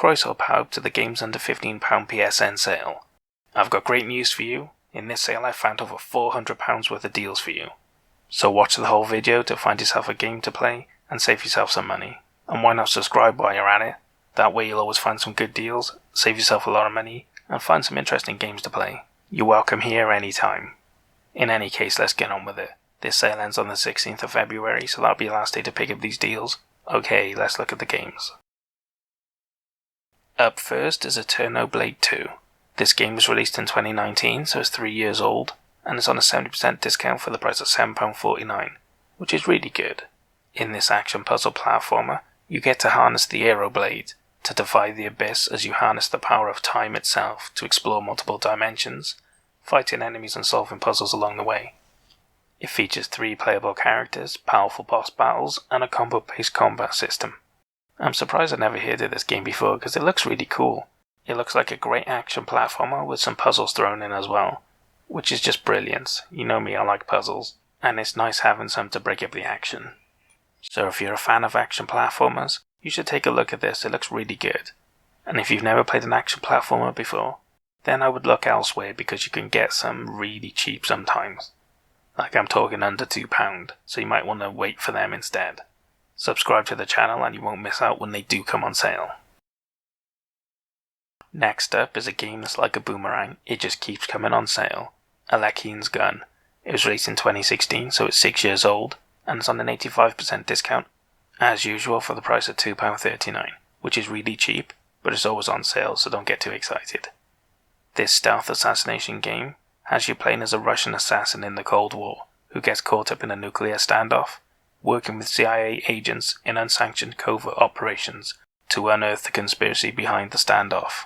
price up hope to the game's under £15 PSN sale. I've got great news for you. In this sale I found over £400 worth of deals for you. So watch the whole video to find yourself a game to play and save yourself some money. And why not subscribe while you're at it? That way you'll always find some good deals, save yourself a lot of money, and find some interesting games to play. You're welcome here anytime. In any case, let's get on with it. This sale ends on the 16th of February, so that'll be the last day to pick up these deals. Okay, let's look at the games. Up first is Eterno Blade 2. This game was released in 2019, so it's 3 years old, and it's on a 70% discount for the price of £7.49, which is really good. In this action puzzle platformer, you get to harness the Aero Blade to defy the abyss as you harness the power of time itself to explore multiple dimensions, fighting enemies and solving puzzles along the way. It features 3 playable characters, powerful boss battles, and a combo-based combat system. I'm surprised I never heard of this game before because it looks really cool. It looks like a great action platformer with some puzzles thrown in as well, which is just brilliant. You know me, I like puzzles, and it's nice having some to break up the action. So if you're a fan of action platformers, you should take a look at this, it looks really good. And if you've never played an action platformer before, then I would look elsewhere because you can get some really cheap sometimes. Like I'm talking under £2, so you might want to wait for them instead. Subscribe to the channel and you won't miss out when they do come on sale. Next up is a game that's like a boomerang, it just keeps coming on sale. Alekian's Gun. It was released in 2016, so it's 6 years old, and it's on an 85% discount, as usual for the price of £2.39, which is really cheap, but it's always on sale, so don't get too excited. This stealth assassination game has you playing as a Russian assassin in the Cold War, who gets caught up in a nuclear standoff, working with CIA agents in unsanctioned covert operations to unearth the conspiracy behind the standoff.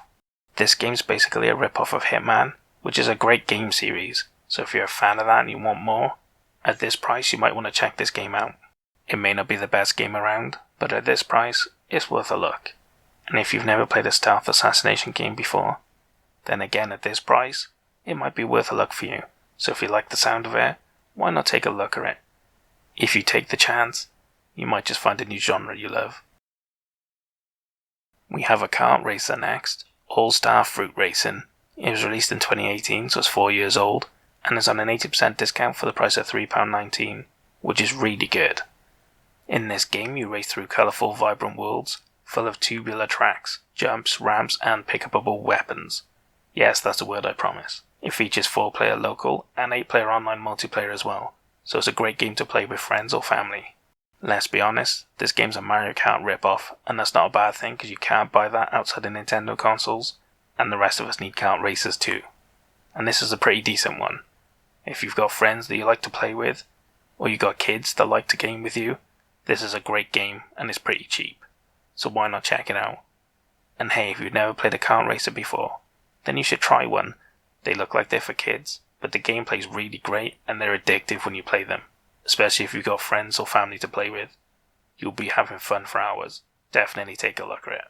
This game's basically a rip-off of Hitman, which is a great game series, so if you're a fan of that and you want more, at this price you might want to check this game out. It may not be the best game around, but at this price, it's worth a look. And if you've never played a stealth assassination game before, then again at this price, it might be worth a look for you. So if you like the sound of it, why not take a look at it? If you take the chance, you might just find a new genre you love. We have a kart racer next, All-Star Fruit Racing. It was released in 2018, so it's 4 years old, and is on an 80% discount for the price of £3.19, which is really good. In this game you race through colourful, vibrant worlds, full of tubular tracks, jumps, ramps, and pick-upable weapons. Yes, that's a word I promise. It features 4-player local and 8-player online multiplayer as well, so it's a great game to play with friends or family. Let's be honest, this game's a Mario Kart rip-off, and that's not a bad thing because you can't buy that outside of Nintendo consoles, and the rest of us need kart racers too. And this is a pretty decent one. If you've got friends that you like to play with, or you got kids that like to game with you, this is a great game and it's pretty cheap. So why not check it out? And hey, if you've never played a kart racer before, then you should try one. They look like they're for kids, but the gameplay's really great and they're addictive when you play them. Especially if you've got friends or family to play with. You'll be having fun for hours. Definitely take a look at it.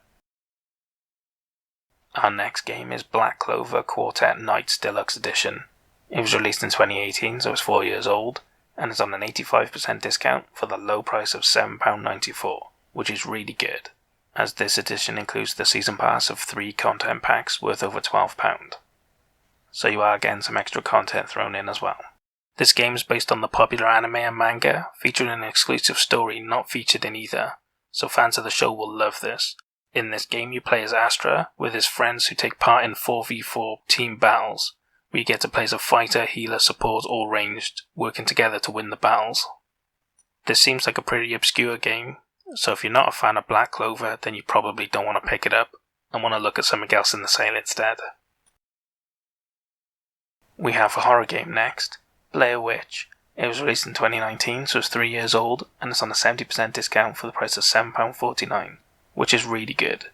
Our next game is Black Clover Quartet Knights Deluxe Edition. It was released in 2018, so it's 4 years old, and is on an 85% discount for the low price of £7.94, which is really good, as this edition includes the season pass of 3 content packs worth over £12. So you are getting some extra content thrown in as well. This game is based on the popular anime and manga, featuring an exclusive story not featured in either, so fans of the show will love this. In this game you play as Astra, with his friends who take part in 4v4 team battles, where you get to play as a fighter, healer, support, or ranged, working together to win the battles. This seems like a pretty obscure game, so if you're not a fan of Black Clover, then you probably don't want to pick it up, and want to look at something else in the sale instead. We have a horror game next, Blair Witch. It was released in 2019, so it's 3 years old, and it's on a 70% discount for the price of £7.49, which is really good.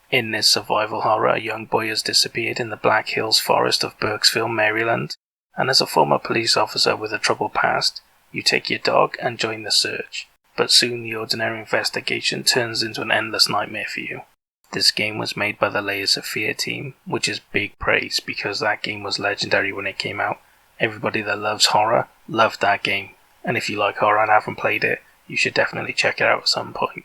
In this survival horror, a young boy has disappeared in the Black Hills forest of Burkesville, Maryland, and as a former police officer with a troubled past, you take your dog and join the search, but soon the ordinary investigation turns into an endless nightmare for you. This game was made by the Layers of Fear team, which is big praise because that game was legendary when it came out. Everybody that loves horror loved that game, and if you like horror and haven't played it, you should definitely check it out at some point.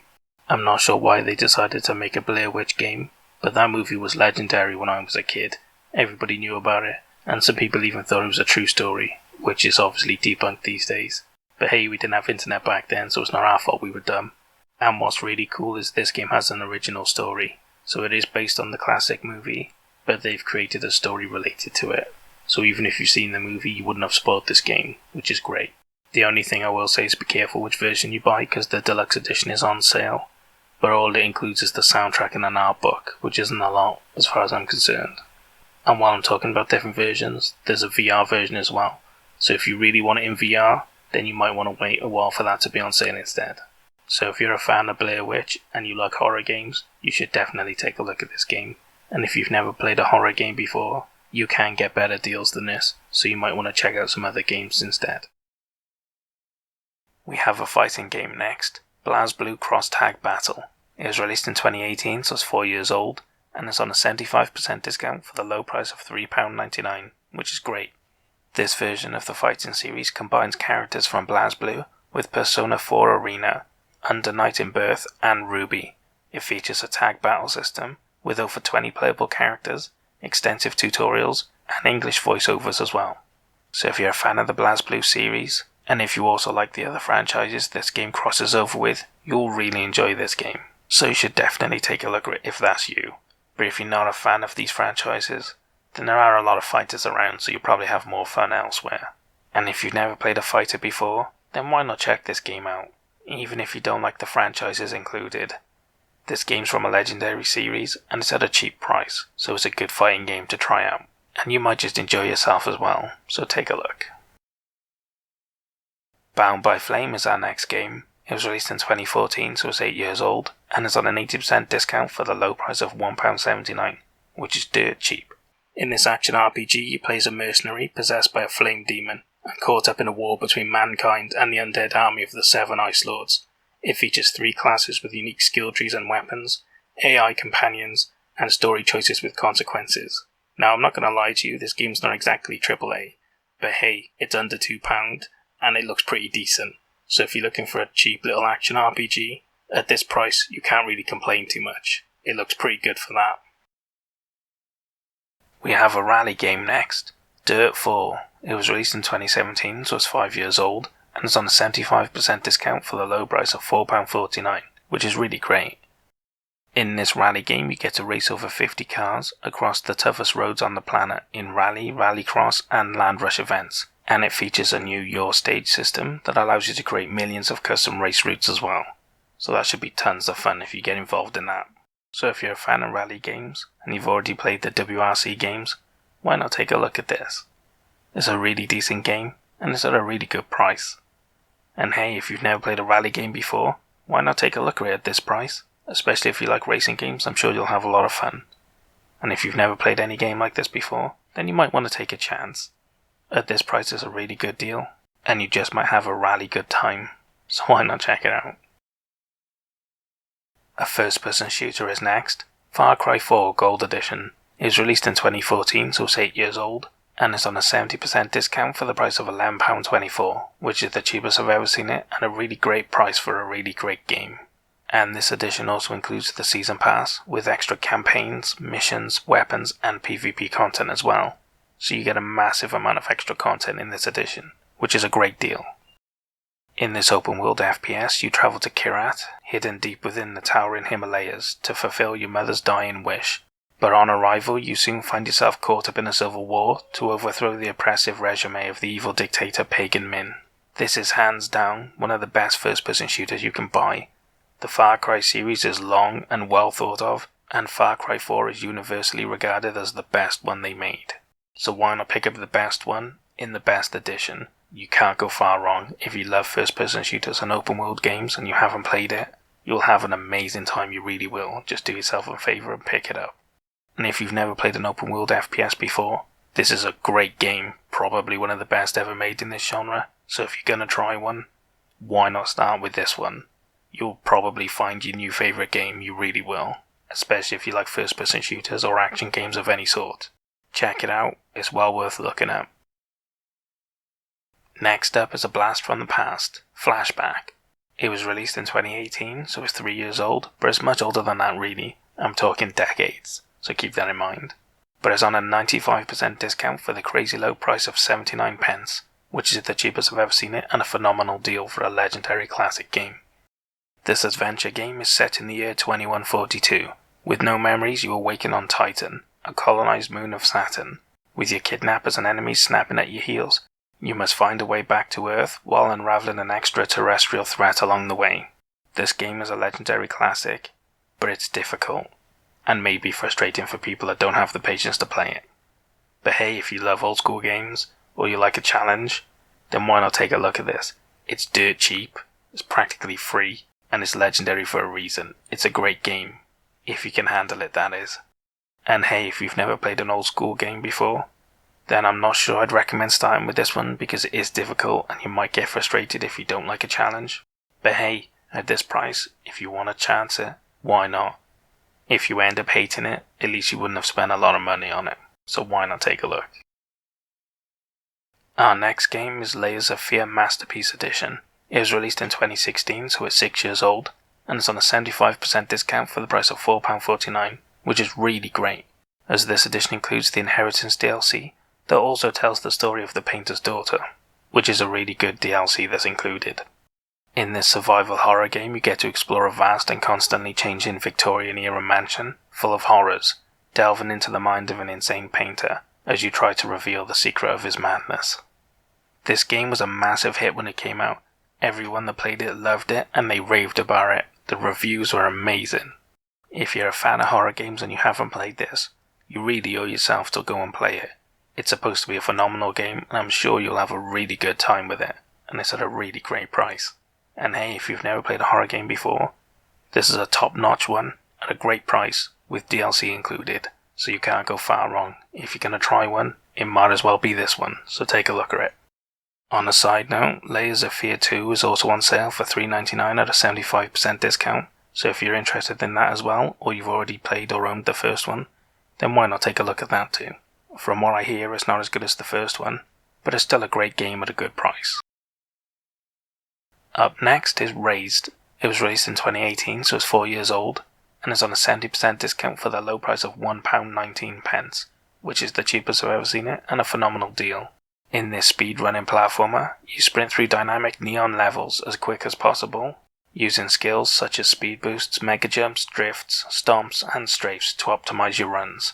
I'm not sure why they decided to make a Blair Witch game, but that movie was legendary when I was a kid. Everybody knew about it, and some people even thought it was a true story, which is obviously debunked these days. But hey, we didn't have internet back then, so it's not our fault we were dumb. And what's really cool is this game has an original story, so it is based on the classic movie, but they've created a story related to it. So even if you've seen the movie, you wouldn't have spoiled this game, which is great. The only thing I will say is be careful which version you buy, because the deluxe edition is on sale, but all it includes is the soundtrack and an art book, which isn't a lot as far as I'm concerned. And while I'm talking about different versions, there's a VR version as well, so if you really want it in VR, then you might want to wait a while for that to be on sale instead. So if you're a fan of Blair Witch and you like horror games, you should definitely take a look at this game. And if you've never played a horror game before, you can get better deals than this, so you might want to check out some other games instead. We have a fighting game next, Blazblue Cross Tag Battle. It was released in 2018, so it's 4 years old, and it's on a 75% discount for the low price of £3.99, which is great. This version of the fighting series combines characters from Blazblue with Persona 4 Arena, Under Night in Birth, and Ruby. It features a tag battle system with over 20 playable characters, extensive tutorials, and English voiceovers as well. So if you're a fan of the Blazblue series, and if you also like the other franchises this game crosses over with, you'll really enjoy this game. So you should definitely take a look at it if that's you. But if you're not a fan of these franchises, then there are a lot of fighters around, so you'll probably have more fun elsewhere. And if you've never played a fighter before, then why not check this game out, even if you don't like the franchises included. This game's from a legendary series, and it's at a cheap price, so it's a good fighting game to try out. And you might just enjoy yourself as well, so take a look. Bound by Flame is our next game. It was released in 2014, so it's 8 years old, and is on an 80% discount for the low price of £1.79, which is dirt cheap. In this action RPG, you play as a mercenary possessed by a flame demon, and caught up in a war between mankind and the undead army of the Seven Ice Lords. It features 3 classes with unique skill trees and weapons, AI companions, and story choices with consequences. Now, I'm not going to lie to you, this game's not exactly AAA, but hey, it's under £2, and it looks pretty decent. So if you're looking for a cheap little action RPG, at this price, you can't really complain too much. It looks pretty good for that. We have a rally game next, Dirt 4. It was released in 2017, so it's 5 years old, and it's on a 75% discount for the low price of £4.49, which is really great. In this rally game, you get to race over 50 cars across the toughest roads on the planet in rally, rallycross, and land rush events, and it features a new Your Stage system that allows you to create millions of custom race routes as well. So that should be tons of fun if you get involved in that. So if you're a fan of rally games, and you've already played the WRC games, why not take a look at this? It's a really decent game, and it's at a really good price. And hey, if you've never played a rally game before, why not take a look at it at this price? Especially if you like racing games, I'm sure you'll have a lot of fun. And if you've never played any game like this before, then you might want to take a chance. At this price it's a really good deal, and you just might have a rally good time, so why not check it out? A first-person shooter is next, Far Cry 4 Gold Edition. It was released in 2014, so it's 8 years old, and it's on a 70% discount for the price of £11.24, which is the cheapest I've ever seen it, and a really great price for a really great game. And this edition also includes the Season Pass, with extra campaigns, missions, weapons, and PvP content as well. So you get a massive amount of extra content in this edition, which is a great deal. In this open world FPS, you travel to Kirat, hidden deep within the towering Himalayas, to fulfill your mother's dying wish. But on arrival, you soon find yourself caught up in a civil war to overthrow the oppressive regime of the evil dictator Pagan Min. This is hands down one of the best first-person shooters you can buy. The Far Cry series is long and well thought of, and Far Cry 4 is universally regarded as the best one they made. So why not pick up the best one in the best edition? You can't go far wrong. If you love first-person shooters and open-world games and you haven't played it, you'll have an amazing time, you really will. Just do yourself a favour and pick it up. And if you've never played an open-world FPS before, this is a great game, probably one of the best ever made in this genre, so if you're gonna try one, why not start with this one? You'll probably find your new favourite game, you really will, especially if you like first-person shooters or action games of any sort. Check it out, it's well worth looking at. Next up is a blast from the past, Flashback. It was released in 2018, so it's 3 years old, but it's much older than that really, I'm talking decades, so keep that in mind. But it's on a 95% discount for the crazy low price of 79 pence, which is the cheapest I've ever seen it and a phenomenal deal for a legendary classic game. This adventure game is set in the year 2142. With no memories, you awaken on Titan, a colonized moon of Saturn. With your kidnappers and enemies snapping at your heels, you must find a way back to Earth while unraveling an extraterrestrial threat along the way. This game is a legendary classic, but it's difficult, and may be frustrating for people that don't have the patience to play it. But hey, if you love old school games, or you like a challenge, then why not take a look at this? It's dirt cheap, it's practically free, and it's legendary for a reason. It's a great game, if you can handle it, that is. And hey, if you've never played an old school game before, then I'm not sure I'd recommend starting with this one because it is difficult and you might get frustrated if you don't like a challenge. But hey, at this price, if you want to chance it, why not? If you end up hating it, at least you wouldn't have spent a lot of money on it, so why not take a look? Our next game is Layers of Fear Masterpiece Edition. It was released in 2016, so it's 6 years old, and it's on a 75% discount for the price of £4.49, which is really great, as this edition includes the Inheritance DLC that also tells the story of the Painter's Daughter, which is a really good DLC that's included. In this survival horror game, you get to explore a vast and constantly changing Victorian-era mansion full of horrors, delving into the mind of an insane painter as you try to reveal the secret of his madness. This game was a massive hit when it came out. Everyone that played it loved it and they raved about it. The reviews were amazing. If you're a fan of horror games and you haven't played this, you really owe yourself to go and play it. It's supposed to be a phenomenal game and I'm sure you'll have a really good time with it, and it's at a really great price. And hey, if you've never played a horror game before, this is a top-notch one at a great price with DLC included, so you can't go far wrong. If you're going to try one, it might as well be this one, so take a look at it. On a side note, Layers of Fear 2 is also on sale for $3.99 at a 75% discount, so if you're interested in that as well, or you've already played or owned the first one, then why not take a look at that too? From what I hear, it's not as good as the first one, but it's still a great game at a good price. Up next is Raised. It was released in 2018, so it's 4 years old, and is on a 70% discount for the low price of £1.19, which is the cheapest I've ever seen it, and a phenomenal deal. In this speedrunning platformer, you sprint through dynamic neon levels as quick as possible, using skills such as speed boosts, mega jumps, drifts, stomps, and strafes to optimize your runs.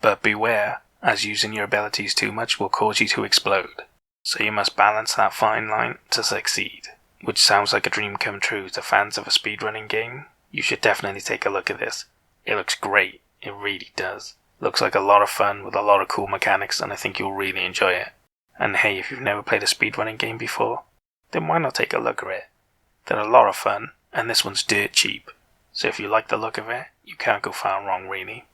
But beware, as using your abilities too much will cause you to explode, so you must balance that fine line to succeed. Which sounds like a dream come true to fans of a speedrunning game. You should definitely take a look at this. It looks great, it really does. Looks like a lot of fun with a lot of cool mechanics and I think you'll really enjoy it. And hey, if you've never played a speedrunning game before, then why not take a look at it? They're a lot of fun, and this one's dirt cheap. So if you like the look of it, you can't go far wrong really.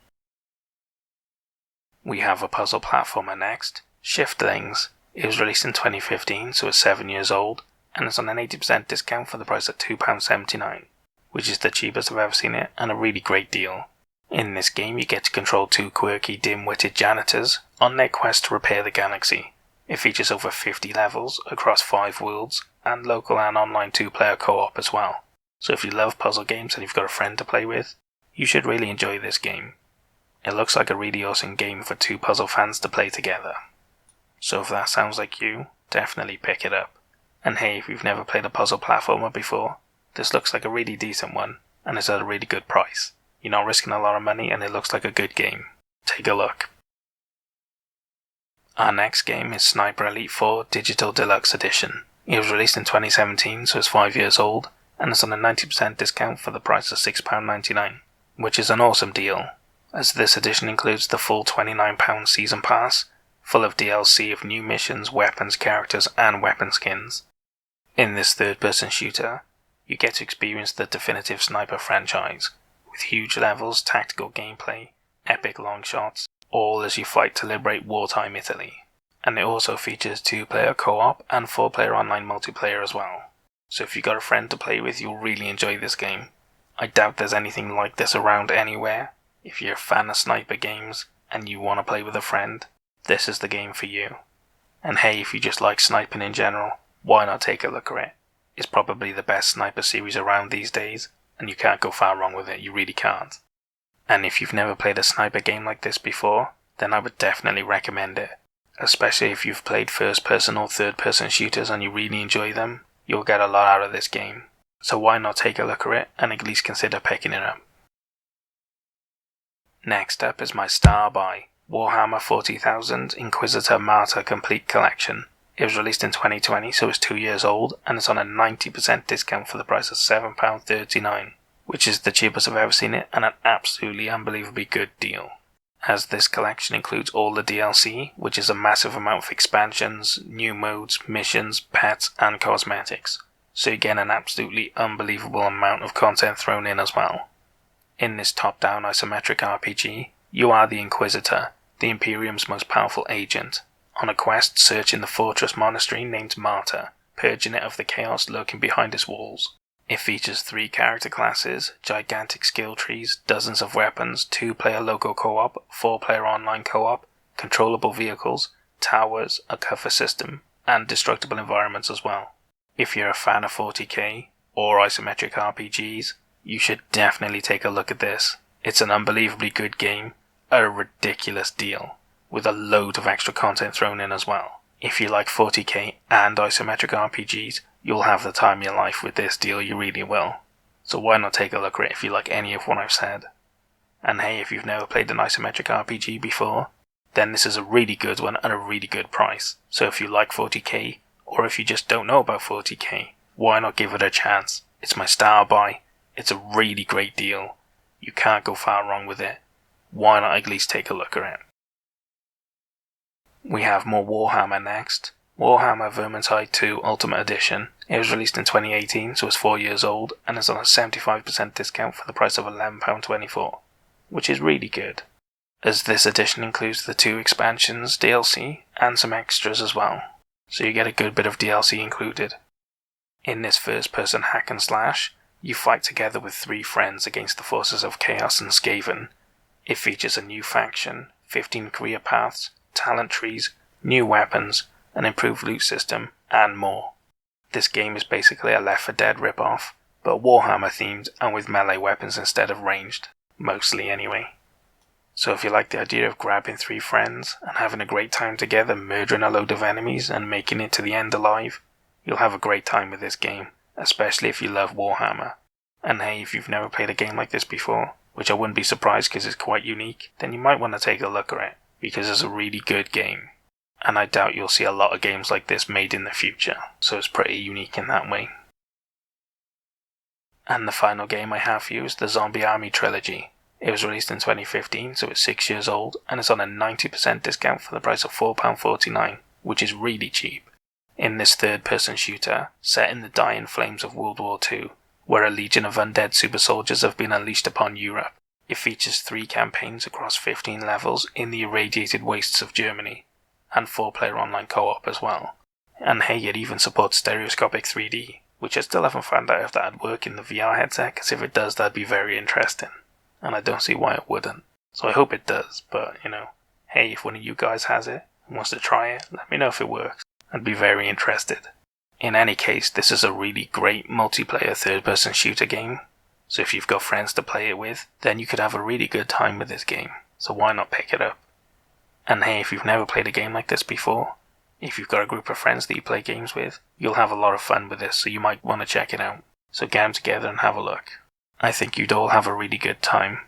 We have a puzzle platformer next, Shiftlings. It was released in 2015, so it's 7 years old, and it's on an 80% discount for the price of £2.79, which is the cheapest I've ever seen it, and a really great deal. In this game you get to control two quirky, dim-witted janitors on their quest to repair the galaxy. It features over 50 levels across 5 worlds, and local and online 2-player co-op as well. So if you love puzzle games and you've got a friend to play with, you should really enjoy this game. It looks like a really awesome game for 2 puzzle fans to play together. So if that sounds like you, definitely pick it up. And hey, if you've never played a puzzle platformer before, this looks like a really decent one, and it's at a really good price. You're not risking a lot of money and it looks like a good game. Take a look. Our next game is Sniper Elite 4 Digital Deluxe Edition. It was released in 2017, so it's 5 years old, and it's on a 90% discount for the price of £6.99, which is an awesome deal, as this edition includes the full £29 season pass, full of DLC of new missions, weapons, characters, and weapon skins. In this third-person shooter, you get to experience the definitive Sniper franchise, with huge levels, tactical gameplay, epic long shots, all as you fight to liberate wartime Italy. And it also features 2-player co-op and 4-player online multiplayer as well. So if you've got a friend to play with, you'll really enjoy this game. I doubt there's anything like this around anywhere. If you're a fan of sniper games and you want to play with a friend, this is the game for you. And hey, if you just like sniping in general, why not take a look at it? It's probably the best sniper series around these days, and you can't go far wrong with it, you really can't. And if you've never played a sniper game like this before, then I would definitely recommend it. Especially if you've played first-person or third-person shooters and you really enjoy them, you'll get a lot out of this game. So why not take a look at it and at least consider picking it up. Next up is my star buy, Warhammer 40,000 Inquisitor Martyr Complete Collection. It was released in 2020, so it's 2 years old, and it's on a 90% discount for the price of £7.39, which is the cheapest I've ever seen it, and an absolutely unbelievably good deal. As this collection includes all the DLC, which is a massive amount of expansions, new modes, missions, pets, and cosmetics. So you get an absolutely unbelievable amount of content thrown in as well. In this top-down isometric RPG, you are the Inquisitor, the Imperium's most powerful agent, on a quest searching the fortress monastery named Martyr, purging it of the chaos lurking behind its walls. It features 3 character classes, gigantic skill trees, dozens of weapons, 2-player local co-op, 4-player online co-op, controllable vehicles, towers, a cover system, and destructible environments as well. If you're a fan of 40k, or isometric RPGs, you should definitely take a look at this. It's an unbelievably good game, a ridiculous deal, with a load of extra content thrown in as well. If you like 40k and isometric RPGs, you'll have the time of your life with this deal, you really will. So why not take a look at it if you like any of what I've said. And hey, if you've never played an isometric RPG before, then this is a really good one at a really good price. So if you like 40k, or if you just don't know about 40k, why not give it a chance? It's my star buy. It's a really great deal. You can't go far wrong with it. Why not at least take a look at it? We have more Warhammer next. Warhammer Vermintide 2 Ultimate Edition. It was released in 2018, so it's 4 years old, and is on a 75% discount for the price of £11.24, which is really good, as this edition includes the 2 expansions, DLC, and some extras as well, so you get a good bit of DLC included. In this first-person hack and slash, you fight together with 3 friends against the forces of Chaos and Skaven. It features a new faction, 15 career paths, talent trees, new weapons, an improved loot system, and more. This game is basically a Left 4 Dead rip-off, but Warhammer themed and with melee weapons instead of ranged, mostly anyway. So if you like the idea of grabbing 3 friends and having a great time together murdering a load of enemies and making it to the end alive, you'll have a great time with this game, especially if you love Warhammer. And hey, if you've never played a game like this before, which I wouldn't be surprised because it's quite unique, then you might want to take a look at it, because it's a really good game. And I doubt you'll see a lot of games like this made in the future, so it's pretty unique in that way. And the final game I have for you is the Zombie Army Trilogy. It was released in 2015, so it's 6 years old, and it's on a 90% discount for the price of £4.49, which is really cheap. In this third-person shooter, set in the dying flames of World War II, where a legion of undead super soldiers have been unleashed upon Europe, it features 3 campaigns across 15 levels in the irradiated wastes of Germany, and 4-player online co-op as well. And hey, it even supports stereoscopic 3D, which I still haven't found out if that'd work in the VR headset, because if it does, that'd be very interesting. And I don't see why it wouldn't. So I hope it does, but hey, if one of you guys has it and wants to try it, let me know if it works. I'd be very interested. In any case, this is a really great multiplayer third-person shooter game, so if you've got friends to play it with, then you could have a really good time with this game, so why not pick it up? And hey, if you've never played a game like this before, if you've got a group of friends that you play games with, you'll have a lot of fun with this, so you might want to check it out. So get them together and have a look. I think you'd all have a really good time.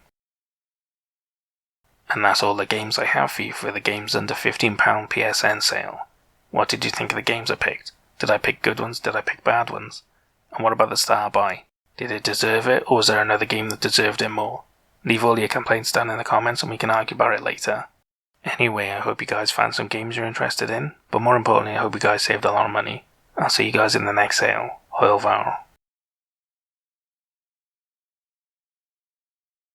And that's all the games I have for you for the Games Under £15 PSN sale. What did you think of the games I picked? Did I pick good ones? Did I pick bad ones? And what about the star buy? Did it deserve it, or was there another game that deserved it more? Leave all your complaints down in the comments and we can argue about it later. Anyway, I hope you guys found some games you're interested in, but more importantly, I hope you guys saved a lot of money. I'll see you guys in the next sale. Hoil Var.